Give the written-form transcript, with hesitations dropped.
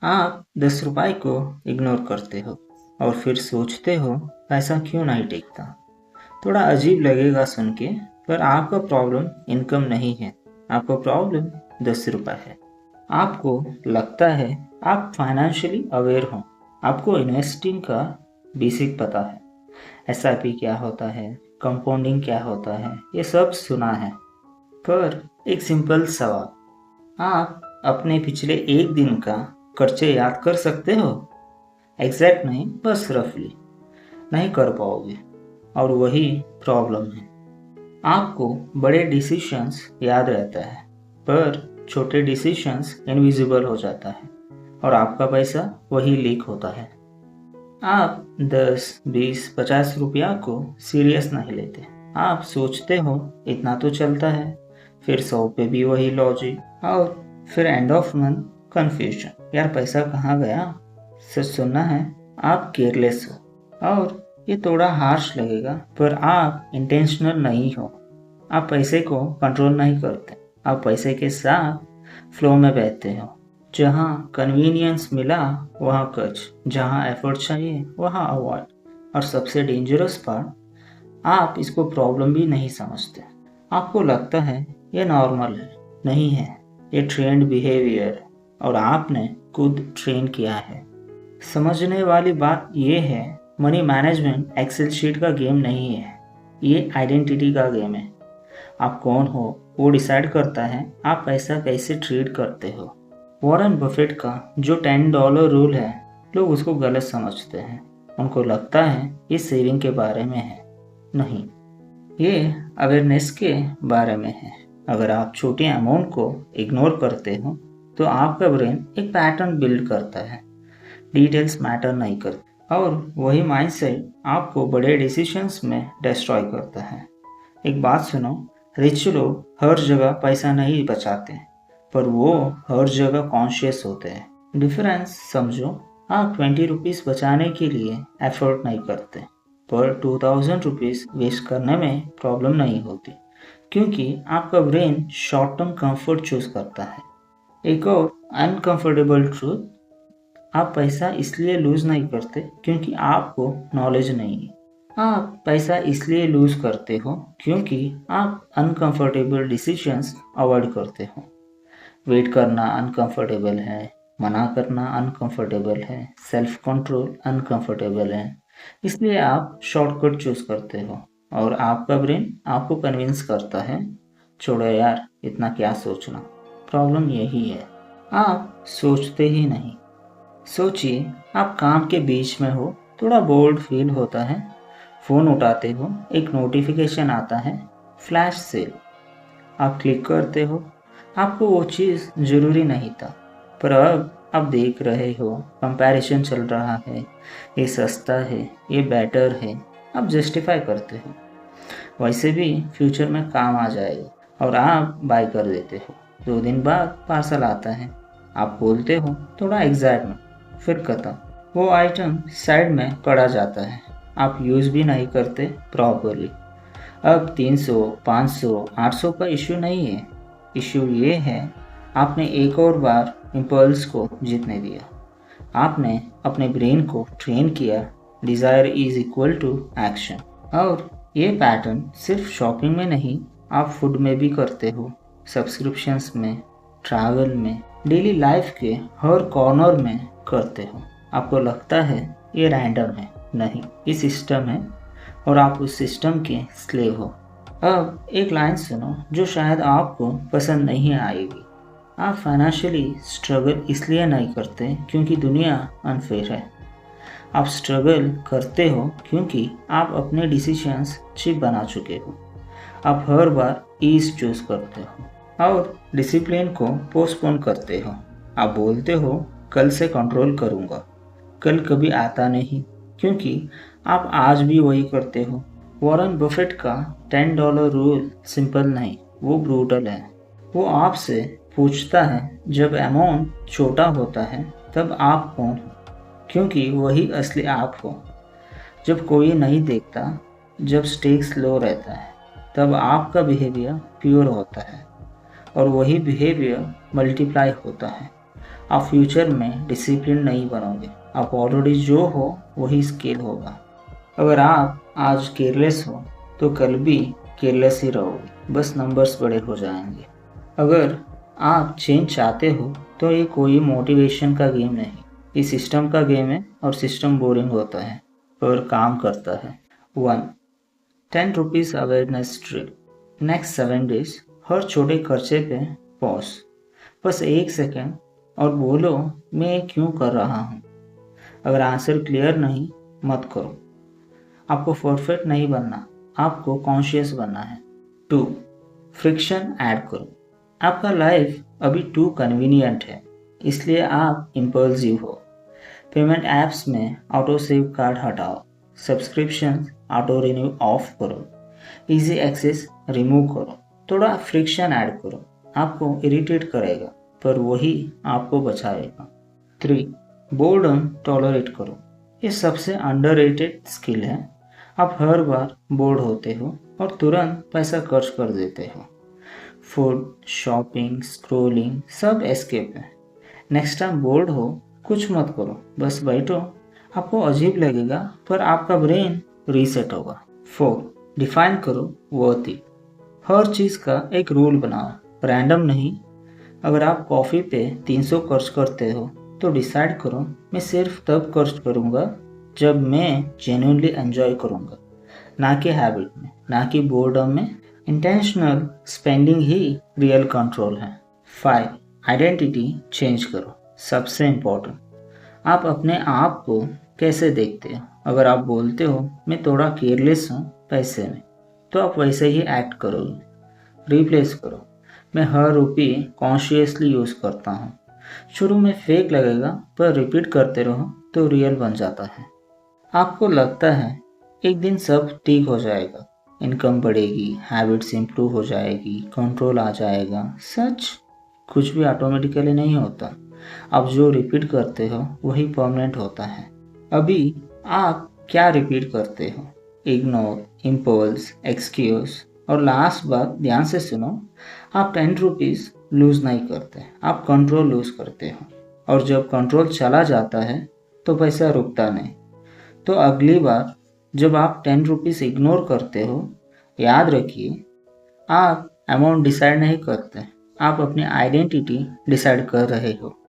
आप 10 रुपए को इग्नोर करते हो और फिर सोचते हो पैसा क्यों नहीं टिकता। थोड़ा अजीब लगेगा सुन के, पर आपका प्रॉब्लम इनकम नहीं है, आपका प्रॉब्लम 10 रुपए है। आपको लगता है आप फाइनेंशियली अवेयर हो, आपको इन्वेस्टिंग का बेसिक पता है, एसआईपी क्या होता है, कंपाउंडिंग क्या होता है, ये सब सुना है। पर एक सिंपल सवाल, आप अपने पिछले एक दिन का खर्चे याद कर सकते हो? एग्जैक्ट नहीं, बस रफली। नहीं कर पाओगे, और वही प्रॉब्लम है। आपको बड़े डिसीशंस याद रहता है, पर छोटे डिसीशंस इनविजिबल हो जाता है और आपका पैसा वही लीक होता है। आप 10, 20, 50 रुपया को सीरियस नहीं लेते। आप सोचते हो इतना तो चलता है, फिर 100 पे भी वही लॉजिक, और फिर एंड ऑफ मंथ कंफ्यूजन, यार पैसा कहाँ गया। सच सुनना है, आप केयरलेस हो, और ये थोड़ा हार्श लगेगा, पर आप इंटेंशनल नहीं हो। आप पैसे को कंट्रोल नहीं करते, आप पैसे के साथ फ्लो में बहते हो। जहाँ कन्वीनियंस मिला वहाँ खर्च, जहाँ एफर्ट चाहिए वहाँ अवॉइड, और सबसे डेंजरस पार्ट, आप इसको प्रॉब्लम भी नहीं समझते। आपको लगता है ये नॉर्मल है, नहीं है, ये ट्रेंड बिहेवियर है, और आपने खुद ट्रेन किया है। समझने वाली बात ये है, मनी मैनेजमेंट एक्सेल शीट का गेम नहीं है, ये आइडेंटिटी का गेम है। आप कौन हो वो डिसाइड करता है आप पैसा कैसे ट्रीट करते हो। वॉरेन बफेट का जो $10 रूल है, लोग उसको गलत समझते हैं। उनको लगता है ये सेविंग के बारे में है, नहीं, ये अवेयरनेस के बारे में है। अगर आप छोटी अमाउंट को इग्नोर करते हो तो आपका ब्रेन एक पैटर्न बिल्ड करता है, डिटेल्स मैटर नहीं करते, और वही माइंडसेट आपको बड़े डिसीजंस में डिस्ट्रॉय करता है। एक बात सुनो, रिच लोग हर जगह पैसा नहीं बचाते, पर वो हर जगह कॉन्शियस होते हैं। डिफरेंस समझो, आप 20 रुपीज़ बचाने के लिए एफर्ट नहीं करते, पर 2000 रुपीज़ वेस्ट करने में प्रॉब्लम नहीं होती, क्योंकि आपका brain short term comfort choose करता है। एक और अनकंफर्टेबल ट्रूथ, आप पैसा इसलिए लूज नहीं करते क्योंकि आपको नॉलेज नहीं है। आप पैसा इसलिए लूज करते हो क्योंकि आप अनकंफर्टेबल डिसीजंस अवॉइड करते हो। वेट करना अनकंफर्टेबल है, मना करना अनकंफर्टेबल है, सेल्फ कंट्रोल अनकंफर्टेबल है, इसलिए आप शॉर्टकट चूज करते हो, और आपका ब्रेन आपको कन्विंस करता है, छोड़ो यार इतना क्या सोचना। प्रॉब्लम यही है, आप सोचते ही नहीं। सोचिए, आप काम के बीच में हो, थोड़ा बोर्ड फील होता है, फ़ोन उठाते हो, एक नोटिफिकेशन आता है, फ्लैश सेल, आप क्लिक करते हो। आपको वो चीज़ ज़रूरी नहीं था, पर अब आप देख रहे हो, कंपैरिजन चल रहा है, ये सस्ता है, ये बेटर है, आप जस्टिफाई करते हो। वैसे भी फ्यूचर में काम आ जाएगा, और आप बाय कर देते हो। 2 दिन बाद पार्सल आता है, आप बोलते हो थोड़ा एक्साइटमेंट, फिर खत्म, वो आइटम साइड में पड़ा जाता है, आप यूज़ भी नहीं करते प्रॉपरली। अब 300, 500, 800 का इशू नहीं है, इशू ये है आपने एक और बार इम्पल्स को जीतने दिया। आपने अपने ब्रेन को ट्रेन किया, desire is equal to action. और ये पैटर्न सिर्फ शॉपिंग में नहीं, आप फूड में भी करते हो, सब्सक्रिप्शंस में, ट्रैवल में, डेली लाइफ के हर कॉर्नर में करते हो। आपको लगता है ये रैंडम है, नहीं, ये सिस्टम है, और आप उस सिस्टम के स्लेव हो। अब एक लाइन सुनो जो शायद आपको पसंद नहीं आएगी। आप फाइनेंशियली स्ट्रगल इसलिए नहीं करते क्योंकि दुनिया अनफेयर है, आप स्ट्रगल करते हो क्योंकि आप अपने डिसीजंस चिप बना चुके हो। आप हर बार ईज चूज करते हो और डिसिप्लिन को पोस्टपोन करते हो। आप बोलते हो कल से कंट्रोल करूँगा, कल कभी आता नहीं, क्योंकि आप आज भी वही करते हो। वॉरेन बफेट का $10 रूल सिंपल नहीं, वो ब्रूटल है। वो आपसे पूछता है जब अमाउंट छोटा होता है तब आप कौन हो, क्योंकि वही असली आप हो। जब कोई नहीं देखता, जब स्टेक्स लो रहता है, तब आपका बिहेवियर प्योर होता है, और वही बिहेवियर मल्टीप्लाई होता है। आप फ्यूचर में डिसिप्लिन नहीं बनोगे। आप ऑलरेडी जो हो वही स्किल होगा। अगर आप आज केयरलेस हो तो कल भी केयरलेस ही रहोगे, बस नंबर्स बड़े हो जाएंगे। अगर आप चेंज चाहते हो तो ये कोई मोटिवेशन का गेम नहीं, ये सिस्टम का गेम है और सिस्टम बोरिंग होता है पर काम करता है। 1. 10 rupees awareness drill. Next 7 days हर छोटे खर्चे पे पॉज, बस 1 सेकेंड और बोलो मैं ये क्यों कर रहा हूँ। अगर आंसर क्लियर नहीं मत करो। आपको परफेक्ट नहीं बनना, आपको कॉन्शियस बनना है। 2. फ्रिक्शन ऐड करो। आपका लाइफ अभी टू कन्वीनियंट है, इसलिए आप इम्पल्सिव हो। पेमेंट ऐप्स में ऑटो सेव कार्ड हटाओ, सब्सक्रिप्शन ऑटो रिन्यू ऑफ करो, इजी एक्सेस रिमूव करो। थोड़ा फ्रिक्शन ऐड करो, आपको इरिटेट करेगा पर वही आपको बचाएगा। 3. बोर्डम टॉलरेट करो। ये सबसे अंडररेटेड स्किल है। आप हर बार बोर्ड होते हो और तुरंत पैसा खर्च कर देते हो। फूड, शॉपिंग, स्क्रोलिंग सब एस्केप है। नेक्स्ट टाइम बोर्ड हो कुछ मत करो, बस बैठो। आपको अजीब लगेगा पर आपका ब्रेन रीसेट होगा। 4. डिफाइन करो वर्थ। हर चीज़ का एक रूल बनाओ, रैंडम नहीं। अगर आप कॉफ़ी पे 300 खर्च करते हो तो डिसाइड करो मैं सिर्फ तब खर्च करूँगा जब मैं जेन्युइनली एंजॉय करूँगा, ना कि हैबिट में, ना कि बोर्डम में। इंटेंशनल स्पेंडिंग ही रियल कंट्रोल है। 5. आइडेंटिटी चेंज करो। सबसे इम्पोर्टेंट, आप अपने आप को कैसे देखते हो। अगर आप बोलते हो मैं थोड़ा केयरलेस हूँ पैसे में, तो आप वैसे ही एक्ट करोगे। रिप्लेस करो मैं हर रुपये कॉन्शियसली यूज़ करता हूँ। शुरू में फेक लगेगा पर रिपीट करते रहो तो रियल बन जाता है। आपको लगता है एक दिन सब ठीक हो जाएगा, इनकम बढ़ेगी, हैबिट्स इंप्रूव हो जाएगी, कंट्रोल आ जाएगा। सच कुछ भी ऑटोमेटिकली नहीं होता। आप जो रिपीट करते हो वही परमानेंट होता है। अभी आप क्या रिपीट करते हो? Ignore, impulse, excuse. और लास्ट बात ध्यान से सुनो, आप 10 रुपीज़ लूज़ नहीं करते, आप कंट्रोल लूज़ करते हो। और जब कंट्रोल चला जाता है तो पैसा रुकता नहीं। तो अगली बार जब आप 10 रुपीज़ इग्नोर करते हो, याद रखिए आप अमाउंट डिसाइड नहीं करते, आप अपनी आइडेंटिटी डिसाइड कर रहे हो।